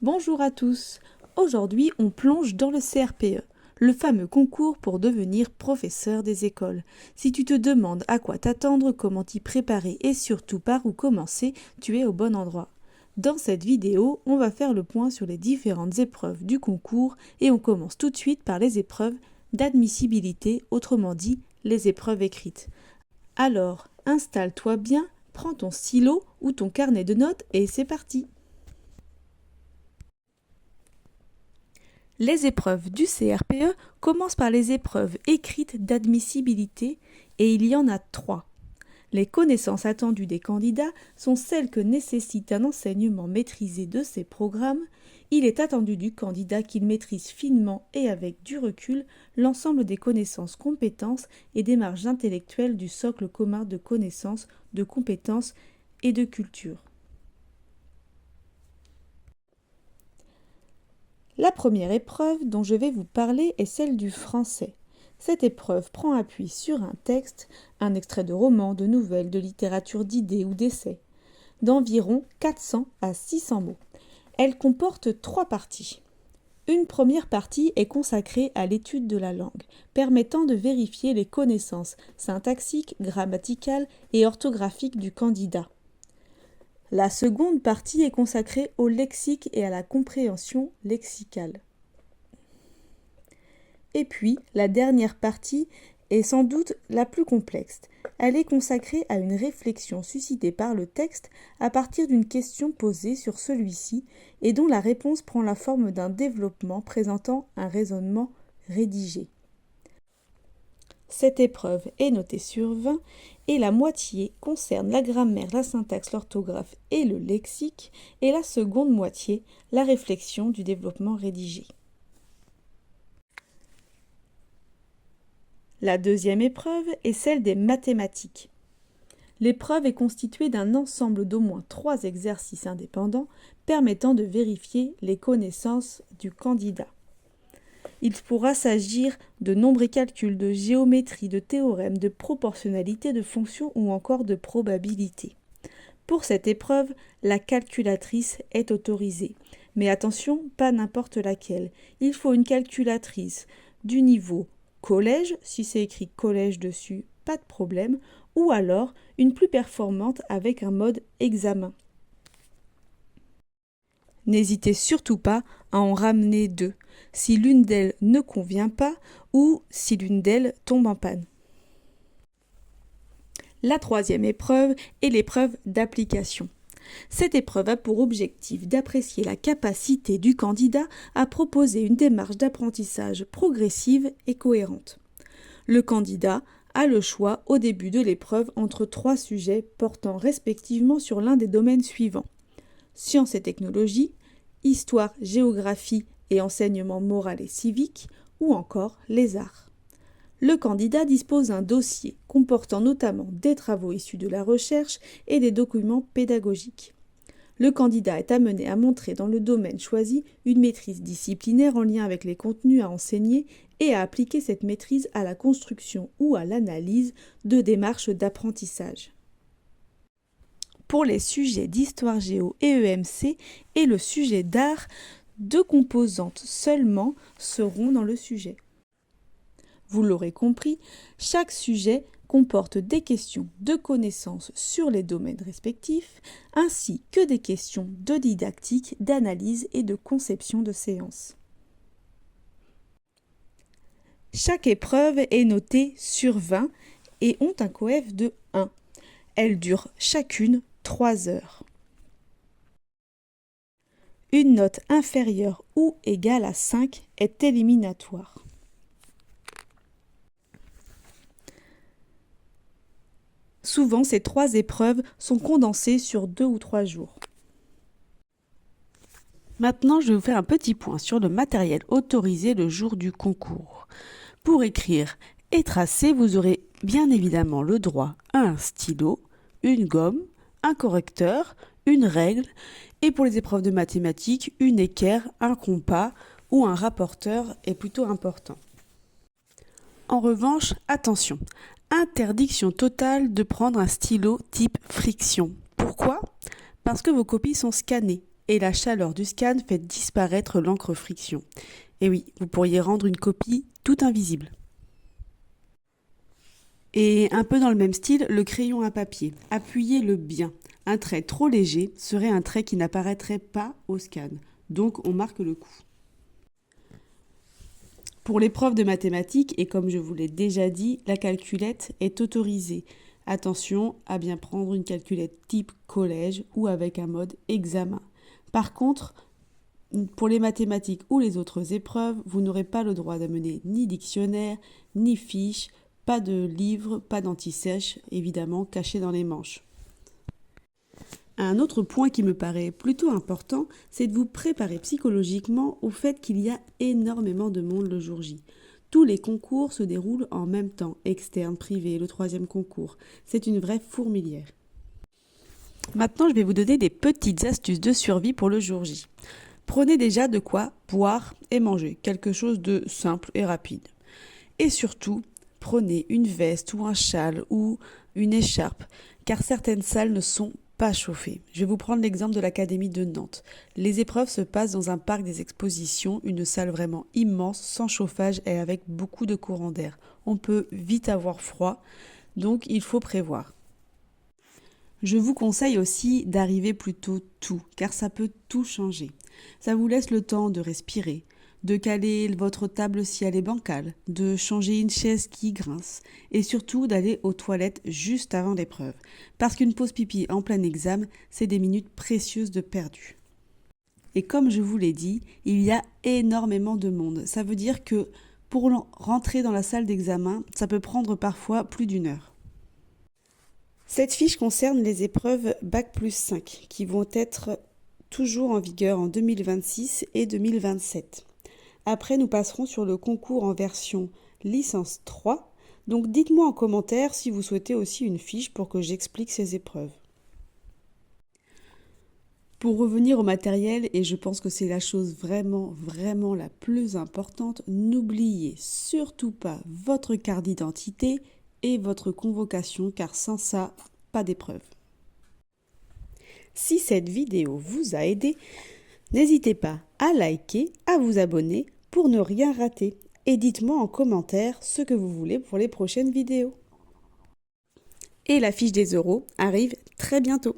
Bonjour à tous. Aujourd'hui, on plonge dans le CRPE, le fameux concours pour devenir professeur des écoles. Si tu te demandes à quoi t'attendre, comment t'y préparer et surtout par où commencer, tu es au bon endroit. Dans cette vidéo, on va faire le point sur les différentes épreuves du concours et on commence tout de suite par les épreuves d'admissibilité, autrement dit les épreuves écrites. Alors, installe-toi bien, prends ton stylo ou ton carnet de notes et c'est parti. Les épreuves du CRPE commencent par les épreuves écrites d'admissibilité et il y en a 3. Les connaissances attendues des candidats sont celles que nécessite un enseignement maîtrisé de ces programmes. Il est attendu du candidat qu'il maîtrise finement et avec du recul l'ensemble des connaissances, compétences et des marges intellectuelles du socle commun de connaissances, de compétences et de culture. La première épreuve dont je vais vous parler est celle du français. Cette épreuve prend appui sur un texte, un extrait de roman, de nouvelles, de littérature d'idées ou d'essais, d'environ 400 à 600 mots. Elle comporte 3 parties. Une première partie est consacrée à l'étude de la langue, permettant de vérifier les connaissances syntaxiques, grammaticales et orthographiques du candidat. La seconde partie est consacrée au lexique et à la compréhension lexicale. Et puis, la dernière partie est sans doute la plus complexe. Elle est consacrée à une réflexion suscitée par le texte à partir d'une question posée sur celui-ci et dont la réponse prend la forme d'un développement présentant un raisonnement rédigé. Cette épreuve est notée sur 20 et la moitié concerne la grammaire, la syntaxe, l'orthographe et le lexique et la seconde moitié la réflexion du développement rédigé. La deuxième épreuve est celle des mathématiques. L'épreuve est constituée d'un ensemble d'au moins 3 exercices indépendants permettant de vérifier les connaissances du candidat. Il pourra s'agir de nombres et calculs, de géométrie, de théorèmes, de proportionnalité, de fonctions ou encore de probabilité. Pour cette épreuve, la calculatrice est autorisée. Mais attention, pas n'importe laquelle. Il faut une calculatrice du niveau collège, si c'est écrit collège dessus, pas de problème, ou alors une plus performante avec un mode examen. N'hésitez surtout pas à en ramener 2, si l'une d'elles ne convient pas ou si l'une d'elles tombe en panne. La troisième épreuve est l'épreuve d'application. Cette épreuve a pour objectif d'apprécier la capacité du candidat à proposer une démarche d'apprentissage progressive et cohérente. Le candidat a le choix au début de l'épreuve entre 3 sujets portant respectivement sur l'un des domaines suivants: sciences et technologies, histoire, géographie et enseignement moral et civique, ou encore les arts. Le candidat dispose d'un dossier comportant notamment des travaux issus de la recherche et des documents pédagogiques. Le candidat est amené à montrer dans le domaine choisi une maîtrise disciplinaire en lien avec les contenus à enseigner et à appliquer cette maîtrise à la construction ou à l'analyse de démarches d'apprentissage. Pour les sujets d'histoire géo et EMC et le sujet d'art, 2 composantes seulement seront dans le sujet. Vous l'aurez compris, chaque sujet comporte des questions de connaissances sur les domaines respectifs, ainsi que des questions de didactique, d'analyse et de conception de séance. Chaque épreuve est notée sur 20 et ont un coef de 1. Elles durent chacune 3 heures. Une note inférieure ou égale à 5 est éliminatoire. Souvent, ces 3 épreuves sont condensées sur 2 ou 3 jours. Maintenant, je vais vous faire un petit point sur le matériel autorisé le jour du concours. Pour écrire et tracer, vous aurez bien évidemment le droit à un stylo, une gomme, un correcteur, une règle et pour les épreuves de mathématiques, une équerre, un compas ou un rapporteur est plutôt important. En revanche, attention, interdiction totale de prendre un stylo type friction. Pourquoi ? Parce que vos copies sont scannées et la chaleur du scan fait disparaître l'encre friction. Et oui, vous pourriez rendre une copie toute invisible. Et un peu dans le même style, le crayon à papier. Appuyez-le bien. Un trait trop léger serait un trait qui n'apparaîtrait pas au scan. Donc on marque le coup. Pour l'épreuve de mathématiques, et comme je vous l'ai déjà dit, la calculette est autorisée. Attention à bien prendre une calculette type collège ou avec un mode examen. Par contre, pour les mathématiques ou les autres épreuves, vous n'aurez pas le droit d'amener ni dictionnaire, ni fiche, pas de livre, pas d'anti-sèche, évidemment caché dans les manches. Un autre point qui me paraît plutôt important, c'est de vous préparer psychologiquement au fait qu'il y a énormément de monde le jour J. Tous les concours se déroulent en même temps, externe, privé, le 3e concours. C'est une vraie fourmilière. Maintenant, je vais vous donner des petites astuces de survie pour le jour J. Prenez déjà de quoi boire et manger, quelque chose de simple et rapide. Et surtout, prenez une veste ou un châle ou une écharpe, car certaines salles ne sont pas chauffées. Je vais vous prendre l'exemple de l'Académie de Nantes. Les épreuves se passent dans un parc des expositions, une salle vraiment immense, sans chauffage et avec beaucoup de courant d'air. On peut vite avoir froid, donc il faut prévoir. Je vous conseille aussi d'arriver plutôt tôt, car ça peut tout changer. Ça vous laisse le temps de respirer, de caler votre table si elle est bancale, de changer une chaise qui grince, et surtout d'aller aux toilettes juste avant l'épreuve. Parce qu'une pause pipi en plein examen, c'est des minutes précieuses de perdu. Et comme je vous l'ai dit, il y a énormément de monde. Ça veut dire que pour rentrer dans la salle d'examen, ça peut prendre parfois plus d'1 heure. Cette fiche concerne les épreuves Bac+5 qui vont être toujours en vigueur en 2026 et 2027. Après, nous passerons sur le concours en version licence 3. Donc dites-moi en commentaire si vous souhaitez aussi une fiche pour que j'explique ces épreuves. Pour revenir au matériel, et je pense que c'est la chose vraiment la plus importante, n'oubliez surtout pas votre carte d'identité et votre convocation, car sans ça, pas d'épreuve. Si cette vidéo vous a aidé, n'hésitez pas à liker, à vous abonner pour ne rien rater. Et dites-moi en commentaire ce que vous voulez pour les prochaines vidéos. Et la fiche des euros arrive très bientôt.